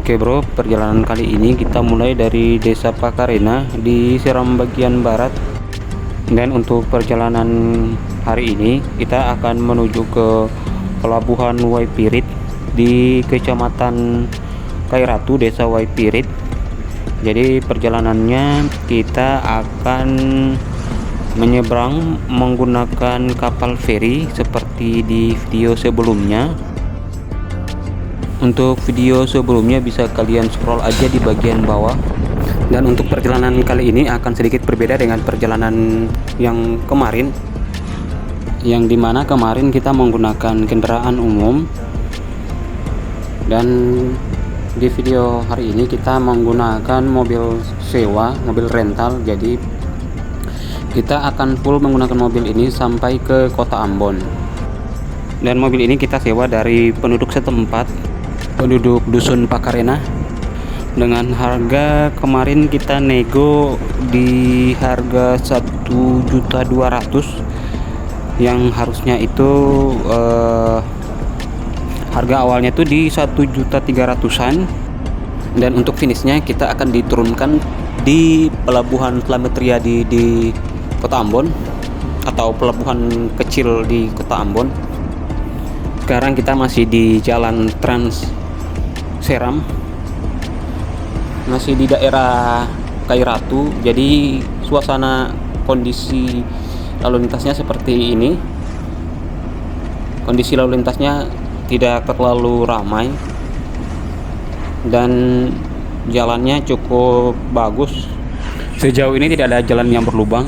Oke bro, perjalanan kali ini kita mulai dari Desa Pakarena di Seram bagian barat. Dan untuk perjalanan hari ini kita akan menuju ke Pelabuhan Waipirit di Kecamatan Kairatu, Desa Waipirit. Jadi perjalanannya kita akan menyeberang menggunakan kapal feri seperti di video sebelumnya. Untuk video sebelumnya bisa kalian scroll aja di bagian bawah. Dan untuk perjalanan kali ini akan sedikit berbeda dengan perjalanan yang kemarin, yang dimana kemarin kita menggunakan kendaraan umum, dan di video hari ini kita menggunakan mobil sewa, mobil rental. Jadi kita akan full menggunakan mobil ini sampai ke kota Ambon. Dan mobil ini kita sewa dari penduduk setempat, penduduk dusun Pakarena, dengan harga kemarin kita nego di harga 1.200.000, yang harusnya itu harga awalnya itu di 1.300.000-an. Dan untuk finishnya kita akan diturunkan di pelabuhan Slametria di kota Ambon, atau pelabuhan kecil di kota Ambon. Sekarang kita masih di jalan Trans Seram, masih di daerah Kairatu. Jadi suasana kondisi lalu lintasnya seperti ini. Kondisi lalu lintasnya tidak terlalu ramai dan jalannya cukup bagus. Sejauh ini tidak ada jalan yang berlubang.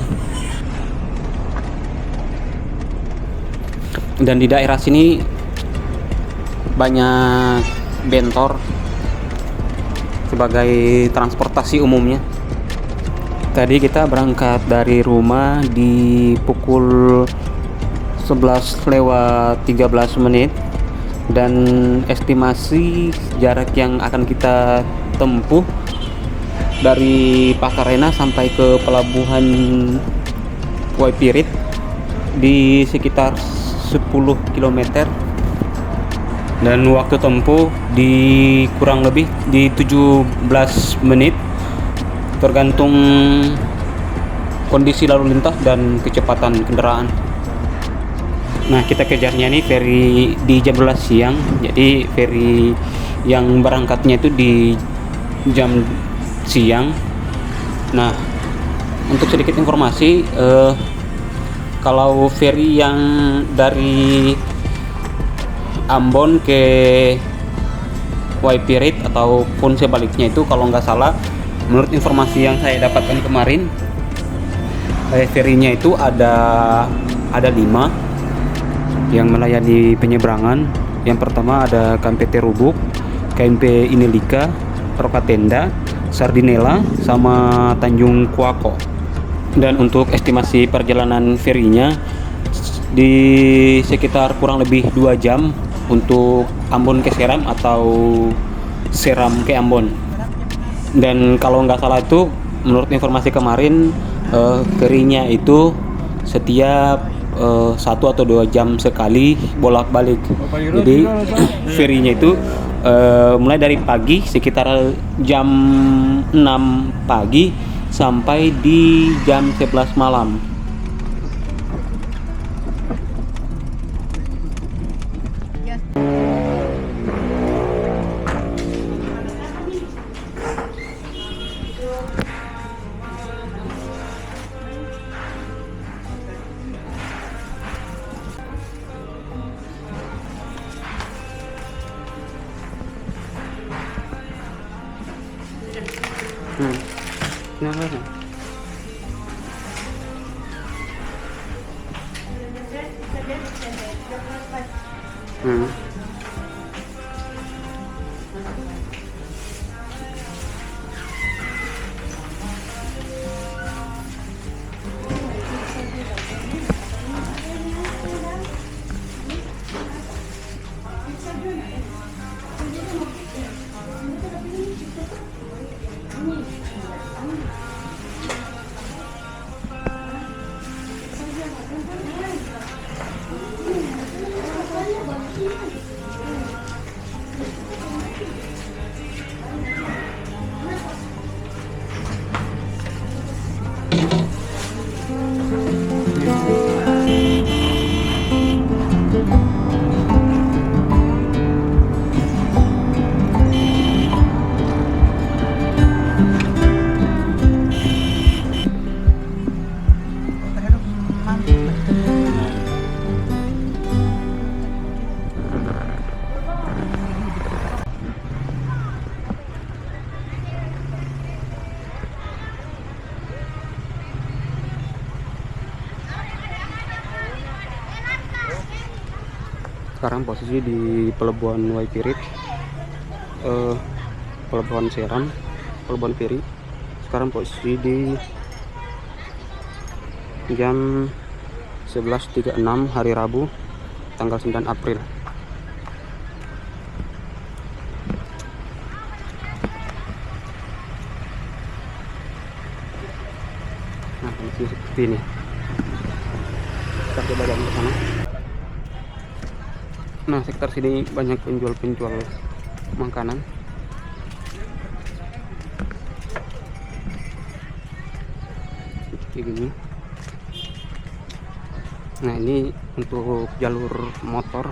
Dan di daerah sini banyak bentor sebagai transportasi umumnya. Tadi kita berangkat dari rumah di pukul 11:13, dan estimasi jarak yang akan kita tempuh dari Pakarena sampai ke pelabuhan Waipirit di sekitar 10 km, dan waktu tempuh di kurang lebih di 17 menit, tergantung kondisi lalu lintas dan kecepatan kendaraan. Nah, kita kejarnya nih feri di jam 12 siang. Jadi feri yang berangkatnya itu di jam siang. Nah, untuk sedikit informasi, kalau feri yang dari Ambon ke Waipirit ataupun sebaliknya itu, kalau nggak salah, menurut informasi yang saya dapatkan kemarin, ferinya itu ada 5 yang melayani penyeberangan. Yang pertama ada KMP Terubuk, KMP Inelika, Rokatenda, Sardinela, sama Tanjung Kuako. Dan untuk estimasi perjalanan ferinya di sekitar kurang lebih 2 jam untuk Ambon ke Seram atau Seram ke Ambon. Dan kalau nggak salah itu, menurut informasi kemarin, ferinya itu setiap 1 atau 2 jam sekali bolak-balik. Jadi ferinya itu mulai dari pagi sekitar jam 6 pagi sampai di jam 11 malam. Kenapa? Sekarang posisi di Pelabuhan Waipirit, Pelabuhan Seram, Pelabuhan Feri. Sekarang posisi di jam 11.36 hari Rabu tanggal 9 April. Nah, kondisi seperti ini. Kita coba jalan ke sana. Nah, sekitar sini banyak penjual-penjual makanan. Kayak gini. Nah, ini untuk jalur motor.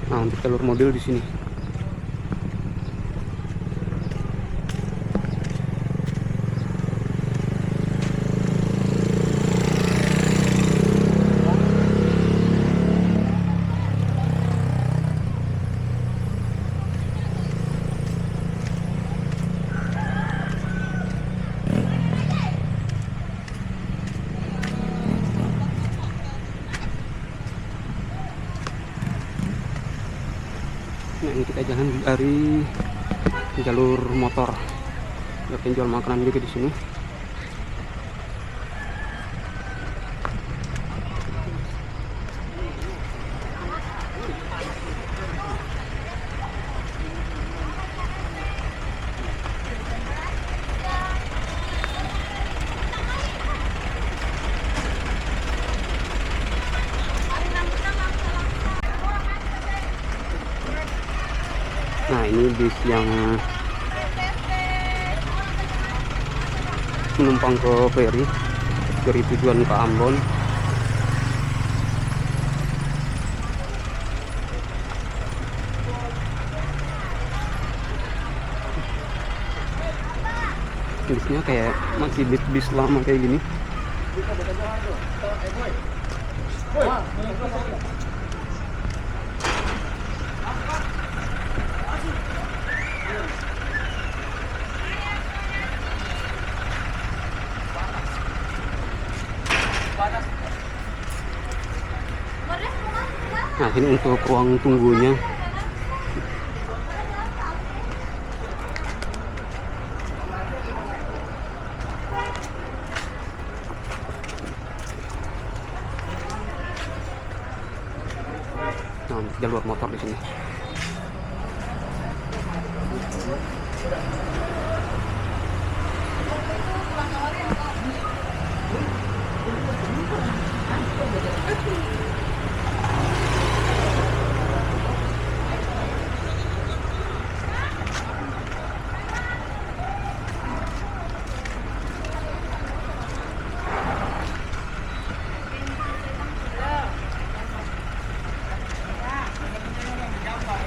Nah, untuk jalur mobil di sini. Nah, ini kita jalan dari jalur motor. Ada penjual makanan juga di sini. Nah, ini bis yang menumpang ke feri dari tujuan ke Ambon. Bisnya kayak masih bis-bis lama kayak gini. Nah, ini untuk ruang tunggunya. Nah, untuk jalur motor di sini.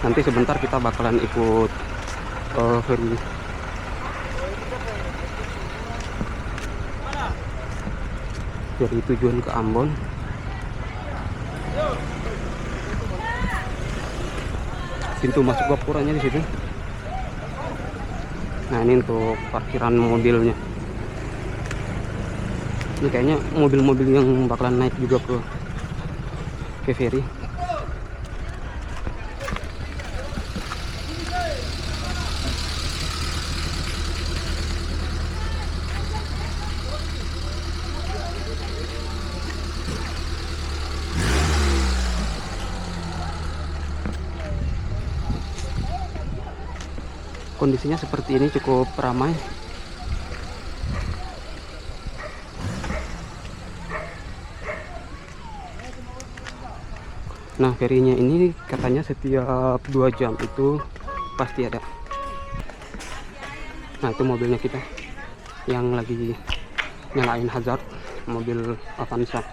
Nanti sebentar kita bakalan ikut feri dari tujuan ke Ambon. Pintu masuk gapuranya di situ. Nah, ini untuk parkiran mobilnya. Ini kayaknya mobil-mobil yang bakalan naik juga ke feri. Kondisinya seperti ini, cukup ramai. Nah, ferinya ini katanya setiap 2 jam itu pasti ada. Nah, itu mobilnya kita yang lagi nyalain hazard, mobil Avanza.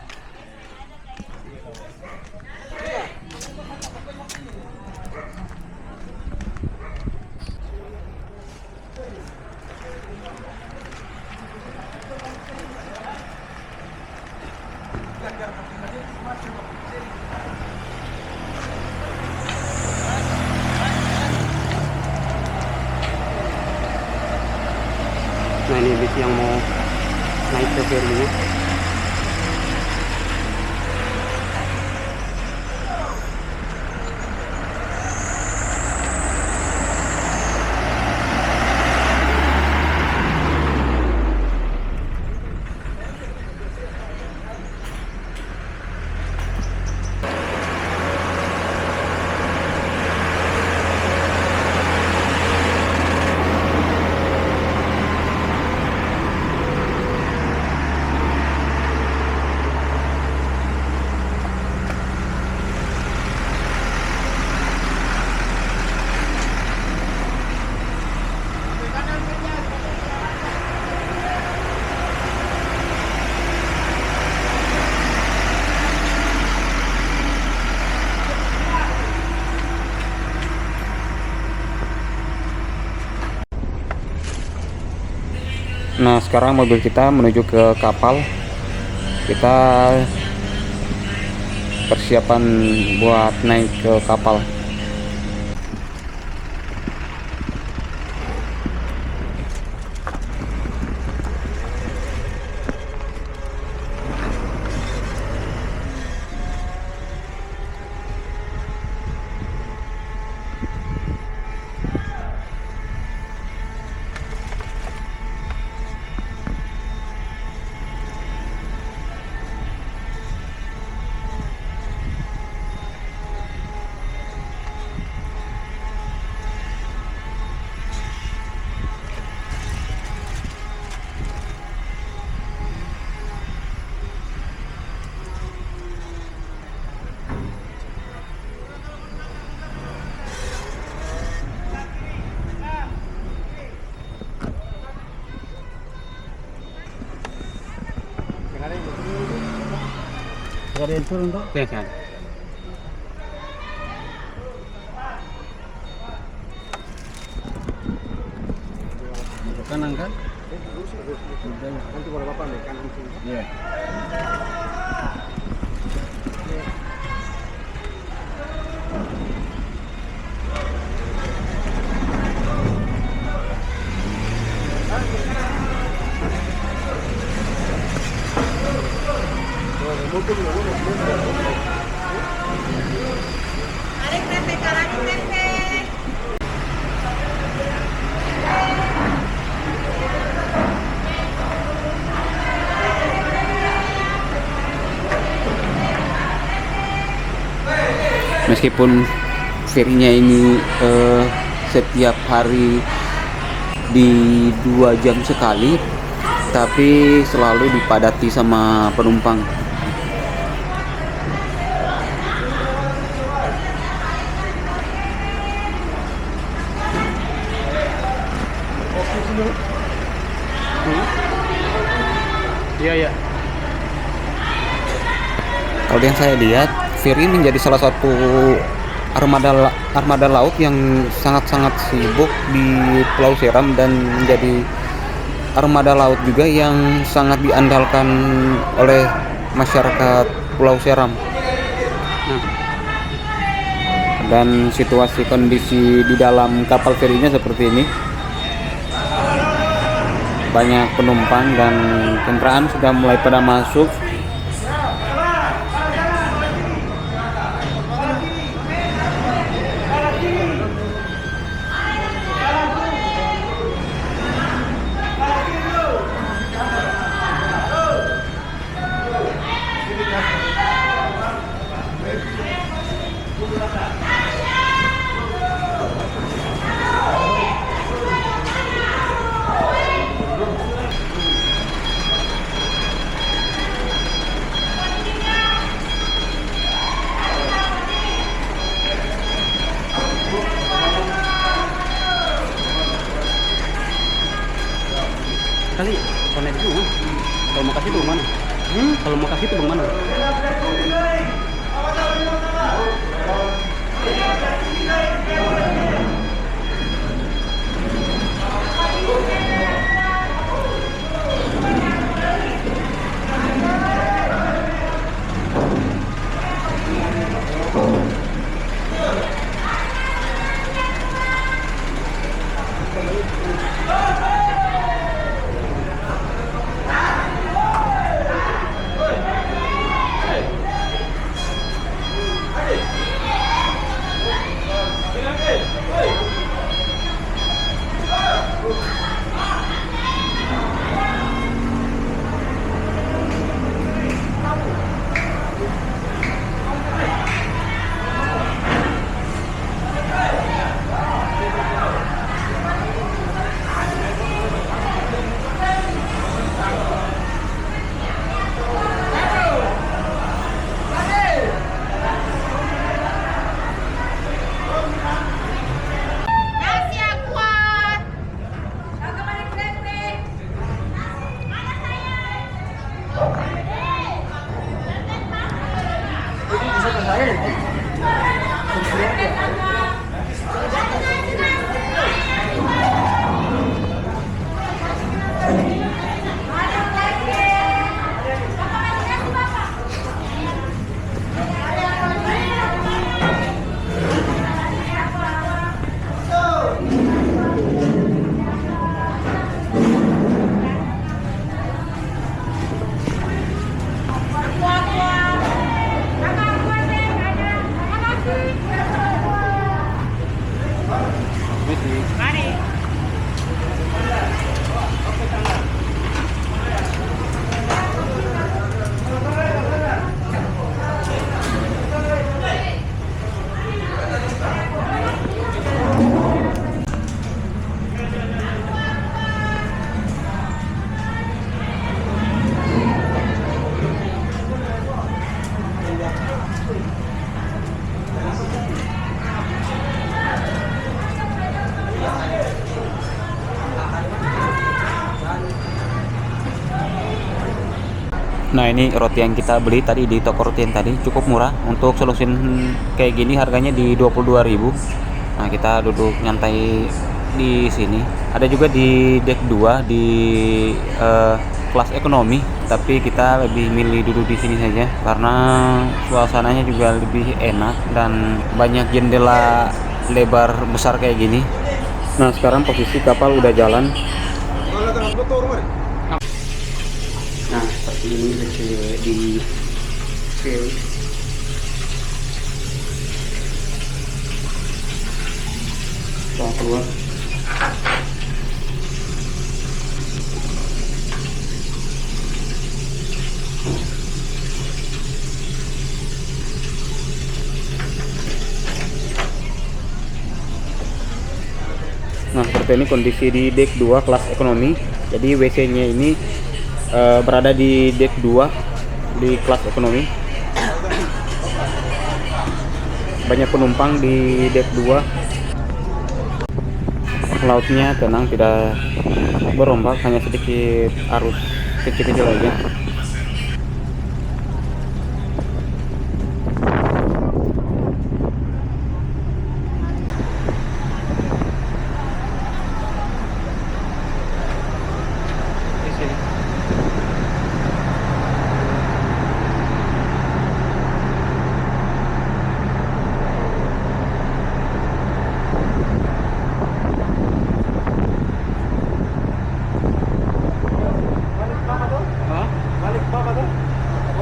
Nah, ini bis yang mau naik ke ferinya. Nah, sekarang mobil kita menuju ke kapal. Kita persiapan buat naik ke kapal. Ada yang turun tak? Ya, kan? Kanan kan? Nanti kalau bapak naik kanan sini. Iya. Tarik tempe, kalahin tempe. Meskipun ferinya ini setiap hari di 2 jam sekali, tapi selalu dipadati sama penumpang. Iya, iya. Kalau yang saya lihat, feri menjadi salah satu armada laut yang sangat-sangat sibuk di Pulau Seram, dan menjadi armada laut juga yang sangat diandalkan oleh masyarakat Pulau Seram. Nah, dan situasi kondisi di dalam kapal ferinya seperti ini. Banyak penumpang dan kendaraan sudah mulai pada masuk. Kali kalau naik itu, kalau mau kasih itu mana? Kalau mau kasih itu bagaimana? Nah, ini roti yang kita beli tadi di toko roti yang tadi cukup murah. Untuk selusin kayak gini harganya di 22.000. Nah, kita duduk nyantai di sini. Ada juga di deck 2 di kelas ekonomi, tapi kita lebih milih duduk di sini saja karena suasananya juga lebih enak dan banyak jendela lebar besar kayak gini. Nah, sekarang posisi kapal udah jalan. Nah, seperti ini di feri. Kita keluar. Nah, seperti ini kondisi di deck 2 kelas ekonomi. Jadi WC-nya ini berada di deck 2 di kelas ekonomi. Banyak penumpang di deck 2. Lautnya tenang, tidak berombak, hanya sedikit arus kecil-kecil aja.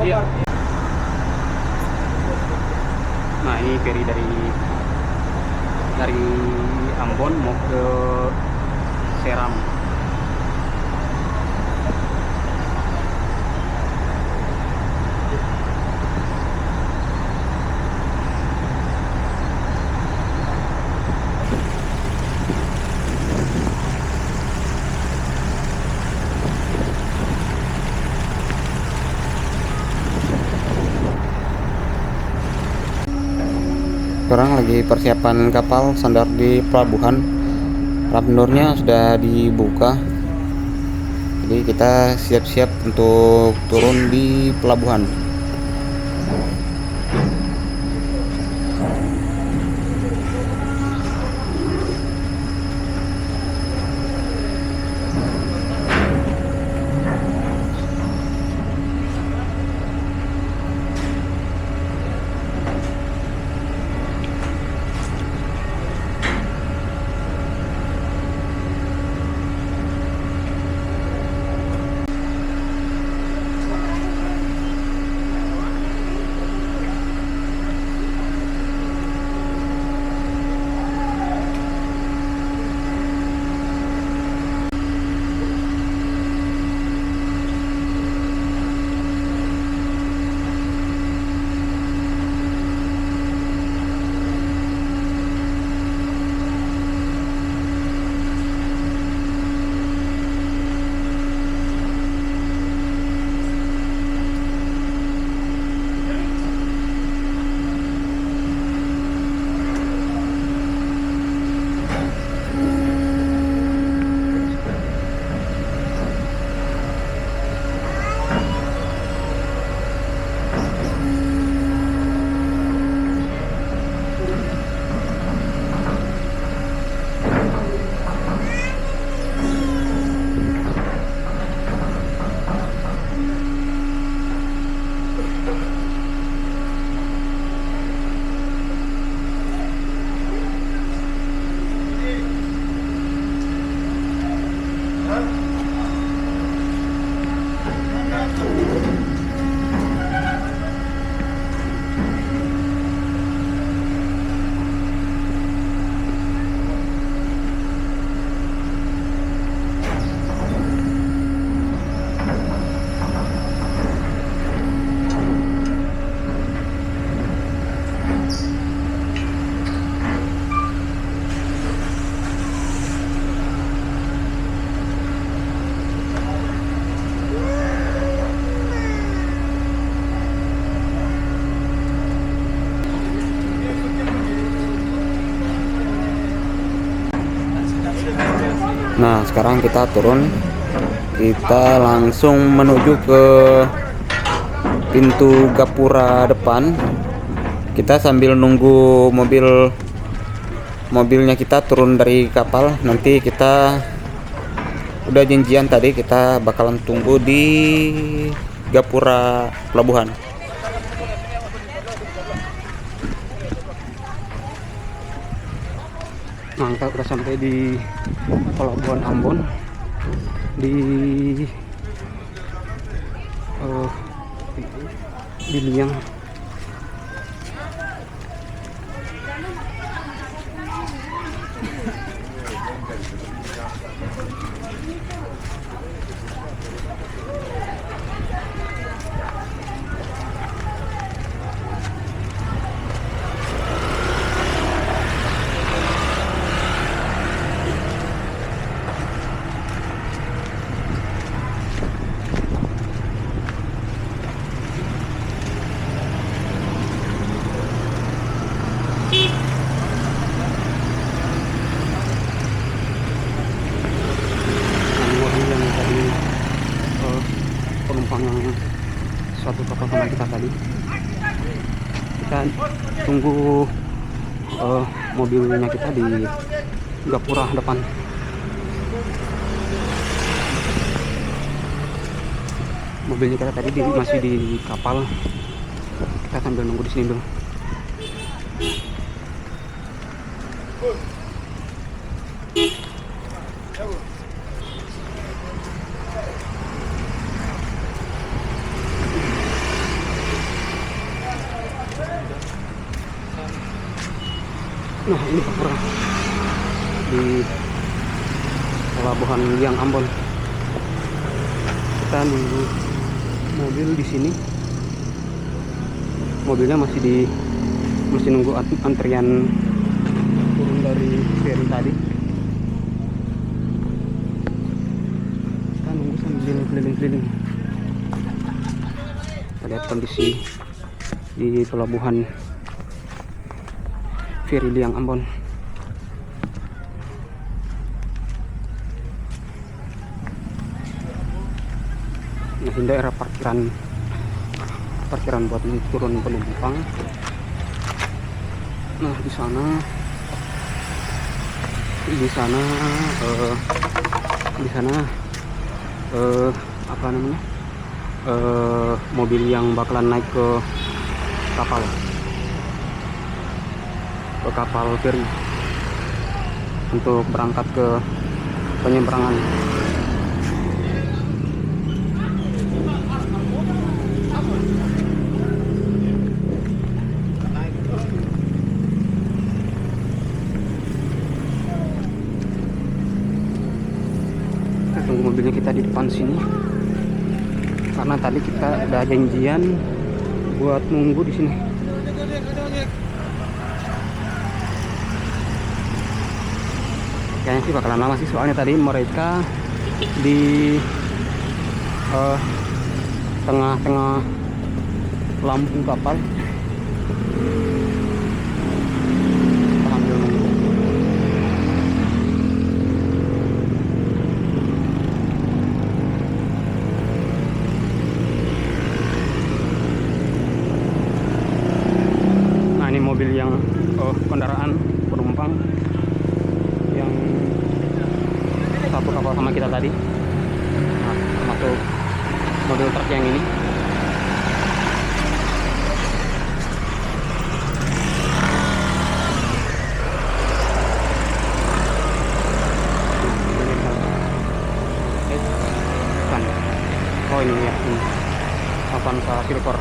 Iya. Nah, ini feri dari Ambon mau ke Seram. Sekarang lagi persiapan kapal sandar di pelabuhan. Ramdornya sudah dibuka, jadi kita siap-siap untuk turun di pelabuhan. Nah, sekarang kita turun, kita langsung menuju ke pintu gapura depan. Kita sambil nunggu mobilnya kita turun dari kapal. Nanti kita udah janjian tadi, kita bakalan tunggu di gapura pelabuhan. Nah, kita udah sampai di pelabuhan Ambon di Liang. Penumpang yang suatu kapal sama kita tadi, kita tunggu mobilnya kita di gapura depan. Mobilnya kita tadi masih di kapal, kita sambil nunggu di sini dulu. Nah, ini gapura di pelabuhan Liang Ambon. Kita nunggu mobil di sini. Mobilnya masih nunggu antrian turun dari feri tadi. Kita nunggu sambil keliling-keliling. Kita lihat kondisi di pelabuhan feri Liang Ambon. Nah, ini daerah parkiran buat turun penumpang. Nah, di sana apa namanya, mobil yang bakalan naik ke kapal feri untuk berangkat ke penyeberangan. Kita tunggu mobilnya kita di depan sini, karena tadi kita ada janjian buat nunggu di sini. Kayaknya sih bakalan lama sih, soalnya tadi mereka di tengah-tengah lambung kapal. Sambil nunggu. Nah, ini mobil yang kendaraan penumpang yang satu kapal sama kita tadi. Nah, termasuk mobil truk yang ini. Bukan. Oh, ini ya, ini Avanza Silver.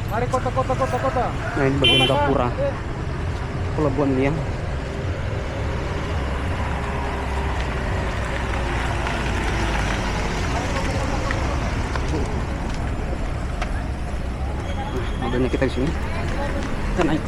Mari kota. Nah, ini bagian gapura pelabuhan Liang. Nah, mobilnya kita di sini. Kita naik.